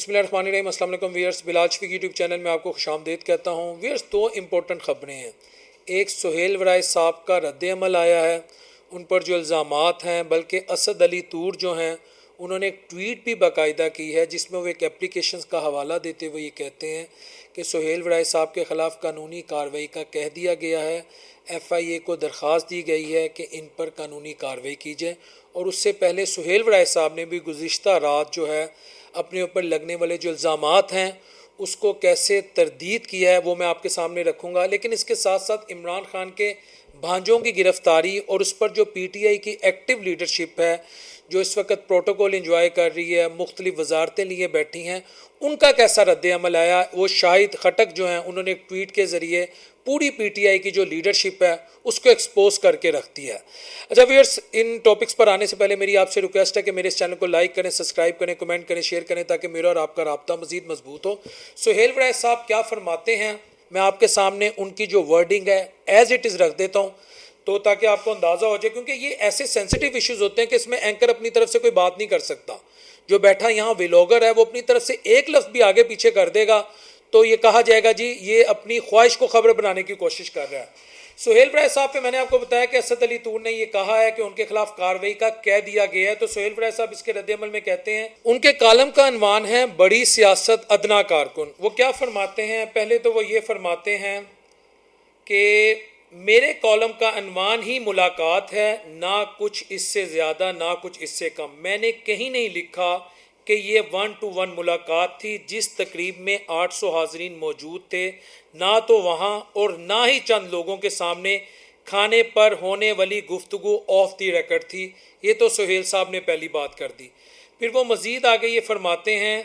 بسم اللہ الرحمن الرحیم۔ السلام علیکم ویئرس، بلال شفیق یوٹیوب چینل میں آپ کو خوش آمدید کہتا ہوں۔ ویئرس، دو امپورٹنٹ خبریں ہیں۔ ایک سہیل وڑائے صاحب کا رد عمل آیا ہے ان پر جو الزامات ہیں، بلکہ اسد علی طور جو ہیں انہوں نے ایک ٹویٹ بھی باقاعدہ کی ہے جس میں وہ ایک اپلیکیشنز کا حوالہ دیتے ہوئے یہ کہتے ہیں کہ سہیل وڑائے صاحب کے خلاف قانونی کارروائی کا کہہ دیا گیا ہے۔ ایف آئی اے کو درخواست دی گئی ہے کہ ان پر قانونی کارروائی کی جائے، اور اس سے پہلے سہیل وڑائے صاحب نے بھی گزشتہ رات جو ہے اپنے اوپر لگنے والے جو الزامات ہیں اس کو کیسے تردید کیا ہے وہ میں آپ کے سامنے رکھوں گا۔ لیکن اس کے ساتھ ساتھ عمران خان کے بھانجوں کی گرفتاری اور اس پر جو پی ٹی آئی کی ایکٹیو لیڈرشپ ہے جو اس وقت پروٹوکول انجوائے کر رہی ہے، مختلف وزارتیں لیے بیٹھی ہیں، ان کا کیسا رد عمل آیا۔ وہ شاہد خٹک جو ہیں انہوں نے ایک ٹویٹ کے ذریعے پوری پی ٹی آئی کی جو لیڈرشپ ہے اس کو ایکسپوز کر کے رکھ دیا ہے۔ اچھا ویئرس، ان ٹاپکس پر آنے سے پہلے میری آپ سے ریکویسٹ ہے کہ میرے اس چینل کو لائک کریں، سبسکرائب کریں، کمنٹ کریں، شیئر کریں تاکہ میرا اور آپ کا رابطہ مزید مضبوط ہو۔ سہیل وڑائے صاحب کیا فرماتے ہیں میں آپ کے سامنے ان کی جو ورڈنگ ہے ایز اٹ از رکھ دیتا ہوں تو تاکہ آپ کو اندازہ ہو جائے، کیونکہ یہ ایسے سینسیٹیو ایشوز ہوتے ہیں کہ اس میں اینکر اپنی طرف سے کوئی بات نہیں کر سکتا۔ جو بیٹھا یہاں ویلوگر ہے وہ اپنی طرف سے ایک لفظ بھی آگے پیچھے کر دے گا تو یہ کہا جائے گا جی یہ اپنی خواہش کو خبر بنانے کی کوشش کر رہا ہے۔ سہیل وڑائے صاحب پہ میں نے آپ کو بتایا کہ اسد علی طور نے یہ کہا ہے کہ ان کے خلاف کارروائی کا کہہ دیا گیا ہے، تو سہیل وڑائے صاحب اس کے رد عمل میں کہتے ہیں، ان کے کالم کا عنوان ہے بڑی سیاست ادنا کارکن۔ وہ کیا فرماتے ہیں؟ پہلے تو وہ یہ فرماتے ہیں کہ میرے کالم کا عنوان ہی ملاقات ہے، نہ کچھ اس سے زیادہ نہ کچھ اس سے کم۔ میں نے کہیں نہیں لکھا کہ یہ 1 to 1 ملاقات تھی۔ جس تقریب میں 800 حاضرین موجود تھے، نہ تو وہاں اور نہ ہی چند لوگوں کے سامنے کھانے پر ہونے والی گفتگو آف دی ریکارڈ تھی۔ یہ تو سہیل صاحب نے پہلی بات کر دی۔ پھر وہ مزید آگے یہ فرماتے ہیں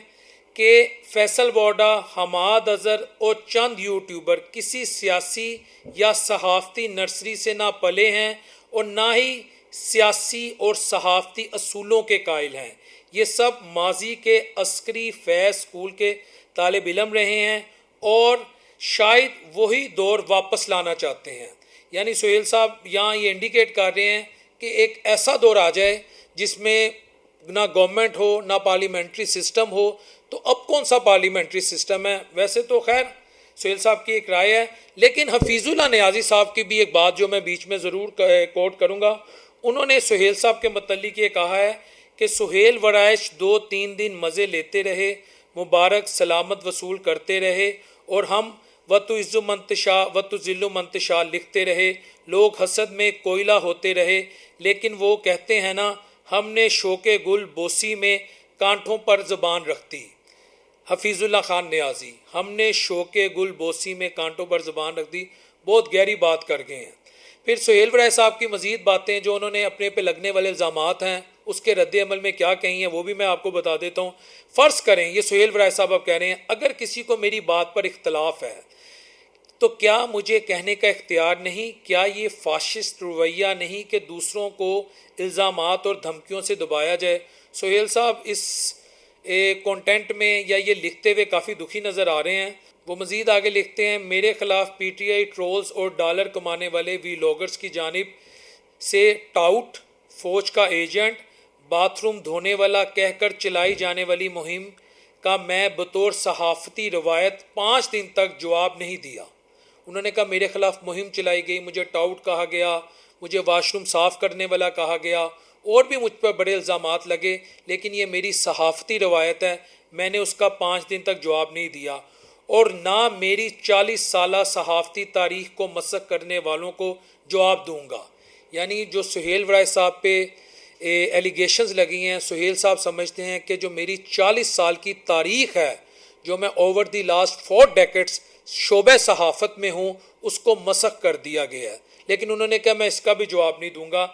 کہ فیصل ووڈا، حماد اظہر اور چند یوٹیوبر کسی سیاسی یا صحافتی نرسری سے نہ پلے ہیں اور نہ ہی سیاسی اور صحافتی اصولوں کے قائل ہیں۔ یہ سب ماضی کے عسکری فیض اسکول کے طالب علم رہے ہیں اور شاید وہی دور واپس لانا چاہتے ہیں۔ یعنی سہیل صاحب یہاں یہ انڈیکیٹ کر رہے ہیں کہ ایک ایسا دور آ جائے جس میں نہ گورنمنٹ ہو نہ پارلیمنٹری سسٹم ہو، تو اب کون سا پارلیمنٹری سسٹم ہے؟ ویسے تو خیر سہیل صاحب کی ایک رائے ہے، لیکن حفیظ اللہ نیازی صاحب کی بھی ایک بات جو میں بیچ میں ضرور کوٹ کروں گا۔ انہوں نے سہیل صاحب کے متعلق یہ کہا ہے کہ سہیل وڑائش 2-3 دن مزے لیتے رہے، مبارک سلامت وصول کرتے رہے، اور ہم وَتُعِزُّ مَن تَشَاءُ وَتُذِلُّ مَن تَشَاء لکھتے رہے، لوگ حسد میں کوئلہ ہوتے رہے، لیکن وہ کہتے ہیں نا ہم نے شوق گل بوسی میں کانٹھوں پر زبان رکھ دی۔ حفیظ اللہ خان نیازی، ہم نے شوق گل بوسی میں کانٹوں پر زبان رکھ دی، بہت گہری بات کر گئے ہیں۔ پھر سہیل وڑائے صاحب کی مزید باتیں جو انہوں نے اپنے پہ لگنے والے الزامات ہیں اس کے رد عمل میں کیا کہی ہیں وہ بھی میں آپ کو بتا دیتا ہوں۔ فرض کریں یہ سہیل وڑائے صاحب اب کہہ رہے ہیں اگر کسی کو میری بات پر اختلاف ہے تو کیا مجھے کہنے کا اختیار نہیں؟ کیا یہ فاشسٹ رویہ نہیں کہ دوسروں کو الزامات اور دھمکیوں سے دبایا جائے؟ سہیل صاحب اس کانٹینٹ میں یا یہ لکھتے ہوئے کافی دکھی نظر آ رہے ہیں۔ وہ مزید آگے لکھتے ہیں، میرے خلاف پی ٹی آئی ٹرولز اور ڈالر کمانے والے ویلاگرز کی جانب سے ٹاؤٹ، فوج کا ایجنٹ، باتھ روم دھونے والا کہہ کر چلائی جانے والی مہم کا میں بطور صحافتی روایت 5 دن تک جواب نہیں دیا۔ انہوں نے کہا میرے خلاف مہم چلائی گئی، مجھے ٹاؤٹ کہا گیا، مجھے واش روم صاف کرنے والا کہا گیا، اور بھی مجھ پر بڑے الزامات لگے، لیکن یہ میری صحافتی روایت ہے، میں نے اس کا 5 دن تک جواب نہیں دیا، اور نہ میری 40 سالہ صحافتی تاریخ کو مسخ کرنے والوں کو جواب دوں گا۔ یعنی جو سہیل وڑائے صاحب پہ ایلیگیشنز لگی ہیں، سہیل صاحب سمجھتے ہیں کہ جو میری 40 سال کی تاریخ ہے جو میں اوور دی لاسٹ 4 ڈیکیڈز شعبہ صحافت میں ہوں اس کو مسخ کر دیا گیا ہے، لیکن انہوں نے کہا میں اس کا بھی جواب نہیں دوں گا۔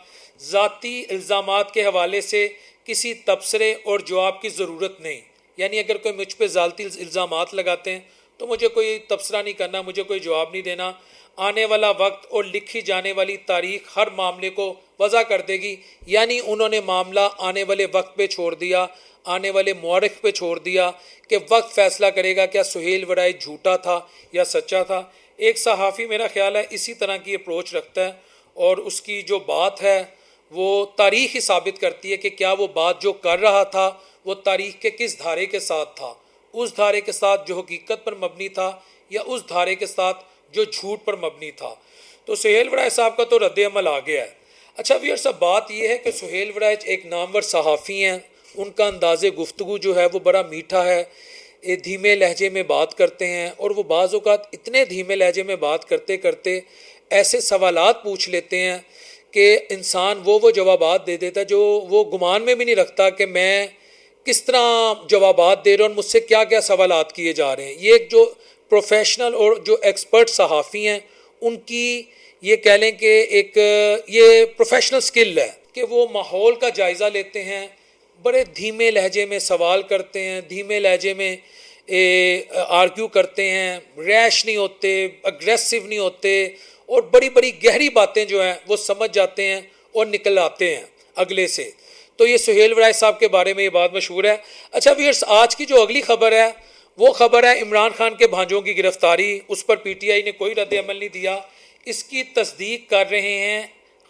ذاتی الزامات کے حوالے سے کسی تبصرے اور جواب کی ضرورت نہیں۔ یعنی اگر کوئی مجھ پہ ذاتی الزامات لگاتے ہیں تو مجھے کوئی تبصرہ نہیں کرنا، مجھے کوئی جواب نہیں دینا۔ آنے والا وقت اور لکھی جانے والی تاریخ ہر معاملے کو وضع کر دے گی۔ یعنی انہوں نے معاملہ آنے والے وقت پہ چھوڑ دیا، آنے والے مورخ پہ چھوڑ دیا کہ وقت فیصلہ کرے گا کیا سہیل وڑائے جھوٹا تھا یا سچا تھا۔ ایک صحافی میرا خیال ہے اسی طرح کی اپروچ رکھتا ہے، اور اس کی جو بات ہے وہ تاریخ ہی ثابت کرتی ہے کہ کیا وہ بات جو کر رہا تھا وہ تاریخ کے کس دھارے کے ساتھ تھا، اس دھارے کے ساتھ جو حقیقت پر مبنی تھا یا اس دھارے کے ساتھ جو جھوٹ پر مبنی تھا. تو سہیل وڑائچ صاحب کا تو رد عمل آ گیا ہے. اچھا ویئر صاحب، بات یہ ہے کہ سہیل وڑائچ ایک نامور صحافی ہیں. ان کا انداز گفتگو جو ہے وہ بڑا میٹھا ہے، دھیمے لہجے میں بات کرتے ہیں، اور وہ بعض اوقات اتنے دھیمے لہجے میں بات کرتے کرتے ایسے سوالات پوچھ لیتے ہیں کہ انسان وہ جوابات دے دیتا جو وہ گمان میں بھی نہیں رکھتا کہ میں کس طرح جوابات دے رہا ہوں اور مجھ سے کیا کیا سوالات کیے جا رہے ہیں. یہ ایک جو پروفیشنل اور جو ایکسپرٹ صحافی ہیں ان کی یہ کہہ لیں کہ ایک یہ پروفیشنل سکل ہے کہ وہ ماحول کا جائزہ لیتے ہیں، بڑے دھیمے لہجے میں سوال کرتے ہیں، دھیمے لہجے میں آرگیو کرتے ہیں، ریش نہیں ہوتے، اگریسو نہیں ہوتے، اور بڑی بڑی گہری باتیں جو ہیں وہ سمجھ جاتے ہیں اور نکل آتے ہیں اگلے سے. تو یہ سہیل وڑائچ صاحب کے بارے میں یہ بات مشہور ہے. اچھا ویئرس، آج کی جو اگلی خبر ہے وہ خبر ہے عمران خان کے بھانجوں کی گرفتاری. اس پر پی ٹی آئی نے کوئی رد عمل نہیں دیا. اس کی تصدیق کر رہے ہیں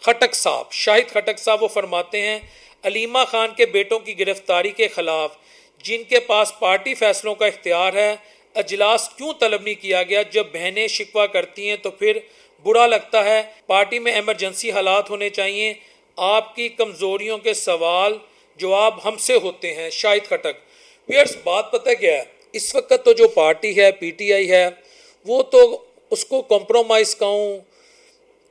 خٹک صاحب، شاہد خٹک صاحب. وہ فرماتے ہیں علیمہ خان کے بیٹوں کی گرفتاری کے خلاف جن کے پاس پارٹی فیصلوں کا اختیار ہے اجلاس کیوں طلب نہیں کیا گیا؟ جب بہنیں شکوہ کرتی ہیں تو پھر برا لگتا ہے. پارٹی میں ایمرجنسی حالات ہونے چاہیے. آپ کی کمزوریوں کے سوال جواب ہم سے ہوتے ہیں. شاہد خٹک. ویئرس، بات پتہ کیا ہے، اس وقت تو جو پارٹی ہے پی ٹی آئی ہے وہ تو اس کو کمپرومائز کہوں،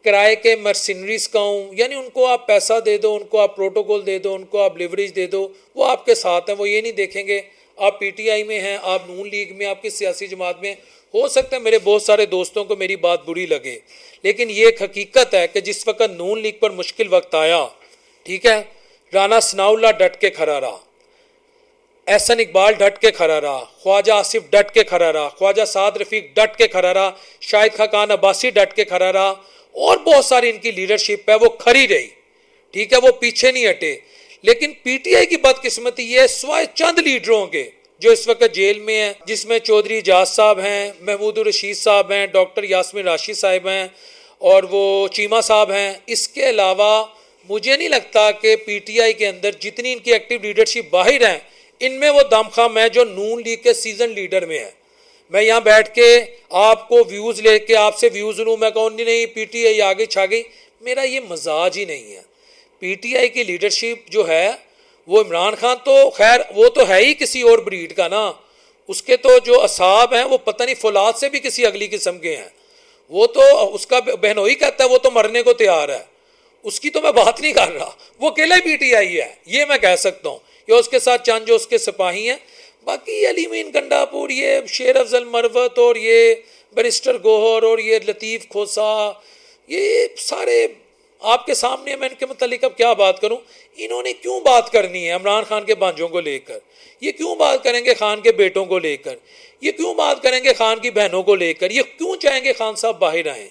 کرائے کے مرسنریز کہوں، یعنی ان کو آپ پیسہ دے دو، ان کو آپ پروٹوکول دے دو، ان کو آپ لیوریج دے دو، وہ آپ کے ساتھ ہیں. وہ یہ نہیں دیکھیں گے آپ پی ٹی آئی میں ہیں، آپ نون لیگ میں، آپ کی سیاسی جماعت میں. ہو سکتا ہے میرے بہت سارے دوستوں کو میری بات بری لگے، لیکن یہ ایک حقیقت ہے کہ جس وقت نون لیگ پر مشکل وقت آیا، ٹھیک ہے، رانا ثناء اللہ ڈٹ کے کھڑا رہا، احسن اقبال ڈٹ کے کھڑا رہا، خواجہ آصف ڈٹ کے کھڑا رہا، خواجہ سعد رفیق ڈٹ کے کھڑا رہا، شاہد خاقان عباسی ڈٹ کے کھڑا رہا، اور بہت ساری ان کی لیڈرشپ ہے وہ کھڑی رہی، ٹھیک ہے، وہ پیچھے نہیں ہٹے. لیکن پی ٹی آئی کی بدقسمتی یہ سوائے چند لیڈروں کے جو اس وقت جیل میں ہیں، جس میں چودھری اجاز صاحب ہیں، محمود الرشید صاحب ہیں، ڈاکٹر یاسمین راشد صاحب ہیں، اور وہ چیمہ صاحب ہیں، اس کے علاوہ مجھے نہیں لگتا کہ پی ٹی آئی کے اندر جتنی ان کی ایکٹیو لیڈرشپ باہر ہیں ان میں وہ دم خم ہے جو نون لیگ کے سیزن لیڈر میں ہے. میں یہاں بیٹھ کے آپ کو ویوز لے کے آپ سے ویوز لوں، میں کہوں نہیں پی ٹی آئی آگے چھا گئی، میرا یہ مزاج ہی نہیں ہے. پی ٹی آئی کی لیڈرشپ جو ہے وہ عمران خان تو خیر وہ تو ہے ہی کسی اور بریڈ کا نا، اس کے تو جو اصحاب ہیں وہ پتہ نہیں فولاد سے بھی کسی اگلی قسم کے ہیں. وہ تو اس کا بہنوئی کہتا ہے وہ تو مرنے کو تیار ہے، اس کی تو میں بات نہیں کر رہا، وہ اکیلے پی ٹی آئی ہے یہ میں کہہ سکتا ہوں، یا اس کے ساتھ چند جو اس کے سپاہی ہیں. باقی علی مین گنڈا پور، یہ شیر افضل مروت، اور یہ بیرسٹر گوہر، اور یہ لطیف کھوسا، یہ سارے آپ کے سامنے. میں ان کے متعلق اب کیا بات کروں؟ انہوں نے کیوں بات کرنی ہے عمران خان کے بھانجوں کو لے کر؟ یہ کیوں بات کریں گے خان کے بیٹوں کو لے کر؟ یہ کیوں بات کریں گے خان کی بہنوں کو لے کر؟ یہ کیوں چاہیں گے خان صاحب باہر آئیں؟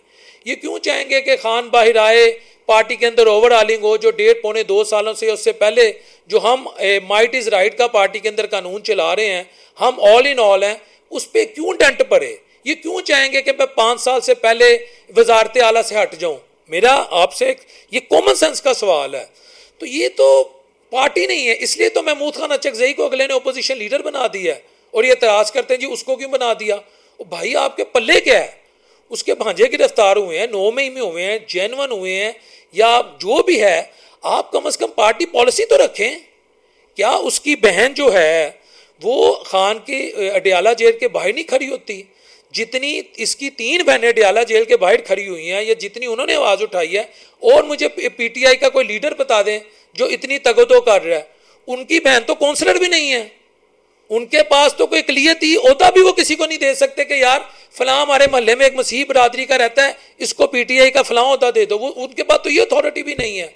یہ کیوں چاہیں گے کہ خان باہر آئے، پارٹی کے اندر اوور آلنگ ہو؟ جو 1.5-2 سالوں سے، اس سے پہلے جو ہم مائٹ از رائٹ کا پارٹی کے اندر قانون چلا رہے ہیں، ہم آل ان آل ہیں، اس پہ کیوں ڈنٹ پڑے؟ یہ کیوں چاہیں گے کہ میں 5 سال سے پہلے وزارت اعلیٰ سے ہٹ جاؤں؟ میرا آپ سے یہ کامن سینس کا سوال ہے. تو یہ تو پارٹی نہیں ہے، اس لیے تو محمود خان اچکزئی کو اگلے نے اپوزیشن لیڈر بنا دیا ہے، اور یہ اعتراض کرتے ہیں جی اس کو کیوں بنا دیا؟ بھائی آپ کے پلے کیا ہے؟ اس کے بھانجے گرفتار ہوئے ہیں، 9 مئی میں ہوئے ہیں، جینون ہوئے ہیں، یا جو بھی ہے، آپ کم از کم پارٹی پالیسی تو رکھیں. کیا اس کی بہن جو ہے وہ خان کی اڈیالہ جیل کے باہر نہیں کھڑی ہوتی؟ جتنی اس کی 3 بہنیں اڈیالہ جیل کے باہر کھڑی ہوئی ہیں، یا جتنی انہوں نے آواز اٹھائی ہے، اور مجھے پی ٹی آئی کا کوئی لیڈر بتا دیں جو اتنی تگودو کر رہا ہے. ان کی بہن تو کونسلر بھی نہیں ہے، ان کے پاس تو کوئی اقلیت ہی عہدہ بھی وہ کسی کو نہیں دے سکتے کہ یار فلاں ہمارے محلے میں ایک مسیحی برادری کا رہتا ہے، اس کو پی ٹی آئی کا فلاں عہدہ دے دو. وہ ان کے پاس تو یہ اتھارٹی بھی نہیں ہے.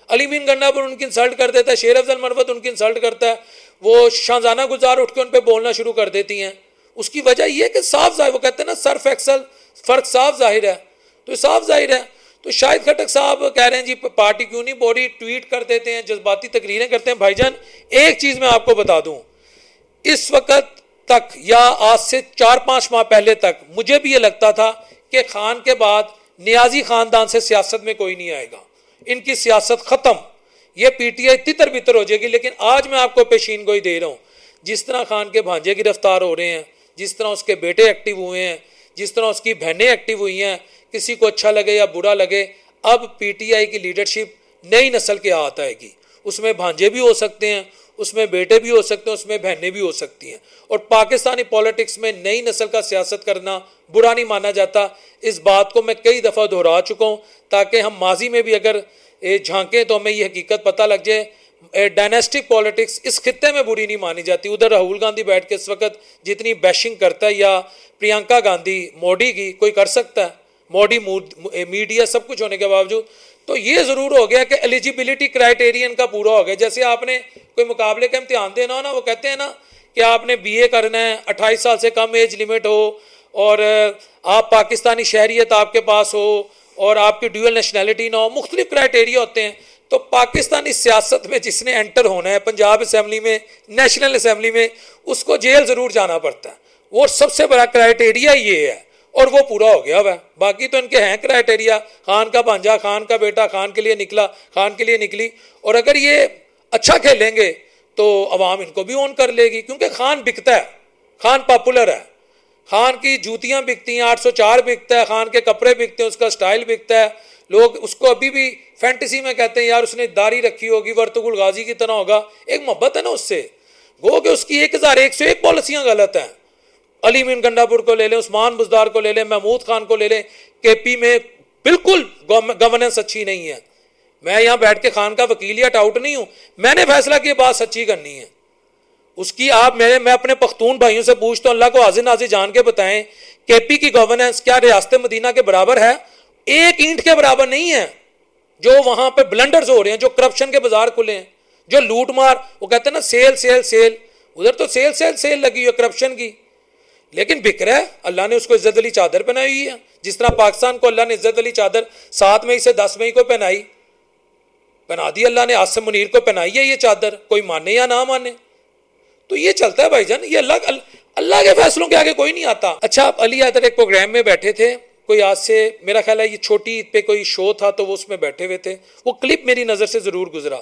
علی مین گنڈا پر ان کی انسلٹ کر دیتا ہے، شیر افضل مروت ان کی انسلٹ کرتا ہے، وہ شاہزانہ گلزار اٹھ کے ان پہ بولنا شروع کر دیتی ہیں. اس کی وجہ یہ کہ صاف ظاہر، وہ کہتے ہیں نا سرف ایکسل، فرق صاف ظاہر ہے، تو صاف ظاہر ہے. تو شاہد خٹک صاحب کہہ رہے ہیں جی پارٹی کیوں نہیں بوڈی، ٹویٹ کر دیتے ہیں، جذباتی تقریریں کرتے ہیں. بھائی جان ایک چیز میں آپ کو بتا دوں، اس وقت تک یا آج سے 4-5 ماہ پہلے تک مجھے بھی یہ لگتا تھا کہ خان کے بعد نیازی خاندان سے سیاست میں کوئی نہیں آئے گا، ان کی سیاست ختم، یہ پی ٹی آئی تتر بتر ہو جائے گی. لیکن آج میں آپ کو پیشین گوئی دے رہا ہوں، جس طرح خان کے بھانجے گرفتار ہو رہے ہیں، جس طرح اس کے بیٹے ایکٹیو ہوئے ہیں، جس طرح اس کی بہنیں ایکٹیو ہوئی ہیں، کسی کو اچھا لگے یا برا لگے، اب پی ٹی آئی کی لیڈرشپ نئی نسل کے ہاتھ آئے گی. اس میں بھانجے بھی ہو سکتے ہیں، اس میں بیٹے بھی ہو سکتے ہیں، اس میں بہنیں بھی ہو سکتی ہیں. اور پاکستانی پولیٹکس میں نئی نسل کا سیاست کرنا برا نہیں مانا جاتا. اس بات کو میں کئی دفعہ دہرا چکا ہوں تاکہ ہم ماضی میں بھی اگر جھانکیں تو ہمیں یہ حقیقت پتہ لگ جائے. ڈائنیسٹک پولیٹکس اس خطے میں بری نہیں مانی جاتی. ادھر راہل گاندھی بیٹھ کے اس وقت جتنی بیشنگ کرتا ہے، یا پرینکا گاندھی موڈی کی، کوئی کر سکتا ہے؟ موڈی میڈیا سب کچھ ہونے کے باوجود. تو یہ ضرور ہو گیا کہ ایلیجیبلٹی کرائٹیرین کا پورا ہو گیا. جیسے آپ نے کوئی مقابلے کا امتحان دینا ہو نا، وہ کہتے ہیں نا کہ آپ نے بی اے کرنا ہے، 28 سال سے کم ایج لمٹ ہو، اور آپ پاکستانی شہریت آپ کے پاس ہو، اور آپ کی ڈیول نیشنلٹی نہ ہو. مختلف کرائٹیریا ہوتے ہیں. تو پاکستانی سیاست میں جس نے انٹر ہونا ہے، پنجاب اسمبلی میں، نیشنل اسمبلی میں، اس کو جیل ضرور جانا پڑتا ہے. وہ سب سے بڑا کرائٹیریا یہ ہے، اور وہ پورا ہو گیا ہوا ہے. باقی تو ان کے ہیں کرائٹیریا، خان کا بھانجا، خان کا بیٹا خان کے لیے نکلا، خان کے لیے نکلی. اور اگر یہ اچھا کھیلیں گے تو عوام ان کو بھی اون کر لے گی، کیونکہ خان بکتا ہے، خان پاپولر ہے. خان کی جوتیاں بکتی ہیں، 804 بکتا ہے، خان کے کپڑے بکتے ہیں، اس کا سٹائل بکتا ہے. لوگ اس کو ابھی بھی فینٹیسی میں کہتے ہیں یار اس نے داڑھی رکھی ہوگی، ورتغل غازی کی طرح ہوگا. ایک محبت ہے نا اس سے. گو کہ اس کی 1101 پالیسیاں غلط ہیں. علی مین گنڈا پور کو لے لیں، عثمان بزدار کو لے لیں، محمود خان کو لے لیں. کے پی میں بالکل گورننس اچھی نہیں ہے. میں یہاں بیٹھ کے خان کا وکیل یا ٹاؤٹ نہیں ہوں. میں نے فیصلہ کیا بات سچی کرنی ہے. اس کی آپ میں اپنے پختون بھائیوں سے پوچھتا ہوں، اللہ کو حاضر ناظر جان کے بتائیں، کے پی کی گورننس کیا ریاست مدینہ کے برابر ہے؟ ایک اینٹ کے برابر نہیں ہے. جو وہاں پہ بلنڈرز ہو رہے ہیں، جو کرپشن کے بازار کھلے ہیں، جو لوٹ مار، وہ کہتے ہیں نا سیل سیل سیل، ادھر تو سیل لگی ہوئی ہے کرپشن کی. لیکن بک رہا ہے. اللہ نے اس کو عزت علی چادر پہنائی ہوئی ہے. جس طرح پاکستان کو اللہ نے عزت علی چادر 7 مئی سے 10 مئی کو پہنا دی. اللہ نے عاصم منیر کو پہنائی ہے یہ چادر، کوئی مانے یا نہ مانے. تو یہ چلتا ہے بھائی جان. یہ اللہ کے فیصلوں کے آگے کوئی نہیں آتا. اچھا، علی حیدر ایک پروگرام میں بیٹھے تھے، کوئی آج سے میرا خیال ہے یہ چھوٹی عید پہ کوئی شو تھا، تو وہ اس میں بیٹھے ہوئے تھے. وہ کلپ میری نظر سے ضرور گزرا.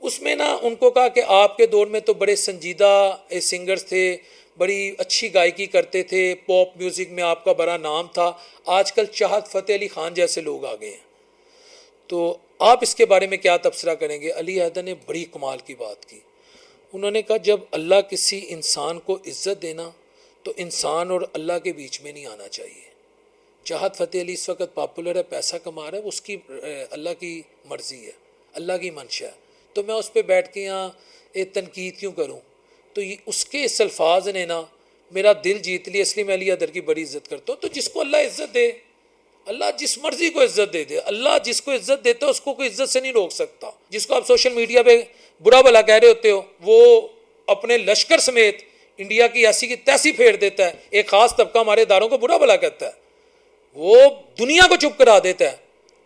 اس میں نا ان کو کہا کہ آپ کے دور میں تو بڑے سنجیدہ سنگرز تھے، بڑی اچھی گائیکی کرتے تھے، پاپ میوزک میں آپ کا بڑا نام تھا. آج کل چاہت فتح علی خان جیسے لوگ آ گئے ہیں. تو آپ اس کے بارے میں کیا تبصرہ کریں گے؟ علی حیدر نے بڑی کمال کی بات کی. انہوں نے کہا جب اللہ کسی انسان کو عزت دینا تو انسان اور اللہ کے بیچ میں نہیں آنا چاہیے. چاہت فتح علی اس وقت پاپولر ہے، پیسہ کما رہا ہے، اس کی اللہ کی مرضی ہے، اللہ کی منشا ہے. تو میں اس پہ بیٹھ کے یہاں تنقید کیوں کروں؟ تو اس کے اس الفاظ نے نا میرا دل جیت لیا. اس لیے میں علی حیدر کی بڑی عزت کرتا ہوں. تو جس کو اللہ عزت دے، اللہ جس مرضی کو عزت دے دے. اللہ جس کو عزت دیتا ہے اس کو کوئی عزت سے نہیں روک سکتا. جس کو آپ سوشل میڈیا پہ برا بھلا کہہ رہے ہوتے ہو، وہ اپنے لشکر سمیت انڈیا کی ایسی کی تیسی پھیر دیتا ہے. ایک خاص طبقہ ہمارے اداروں کو برا بھلا کہتا ہے، وہ دنیا کو چپ کرا دیتا ہے.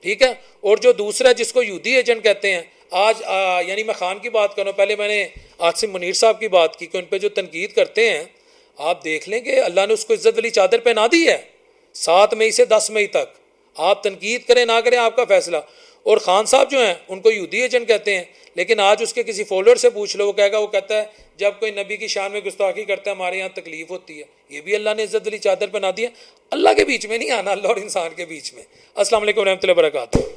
ٹھیک ہے. اور جو دوسرا جس کو یہودی ایجنٹ کہتے ہیں، آج یعنی میں خان کی بات کروں، پہلے میں نے عاصم منیر صاحب کی بات کی کہ ان پہ جو تنقید کرتے ہیں، آپ دیکھ لیں کہ اللہ نے اس کو عزت والی چادر پہنا دی ہے 7 مئی سے 10 مئی تک. آپ تنقید کریں نہ کریں آپ کا فیصلہ. اور خان صاحب جو ہیں ان کو یہودی ایجنٹ کہتے ہیں، لیکن آج اس کے کسی فالوور سے پوچھ لو، وہ کہے گا، وہ کہتا ہے جب کوئی نبی کی شان میں گستاخی کرتا ہے ہمارے یہاں تکلیف ہوتی ہے. یہ بھی اللہ نے عزت والی چادر پہنا دی ہے. اللہ کے بیچ میں نہیں آنا، اللہ اور انسان کے بیچ میں. السلام علیکم ورحمۃ اللہ وبرکاتہ.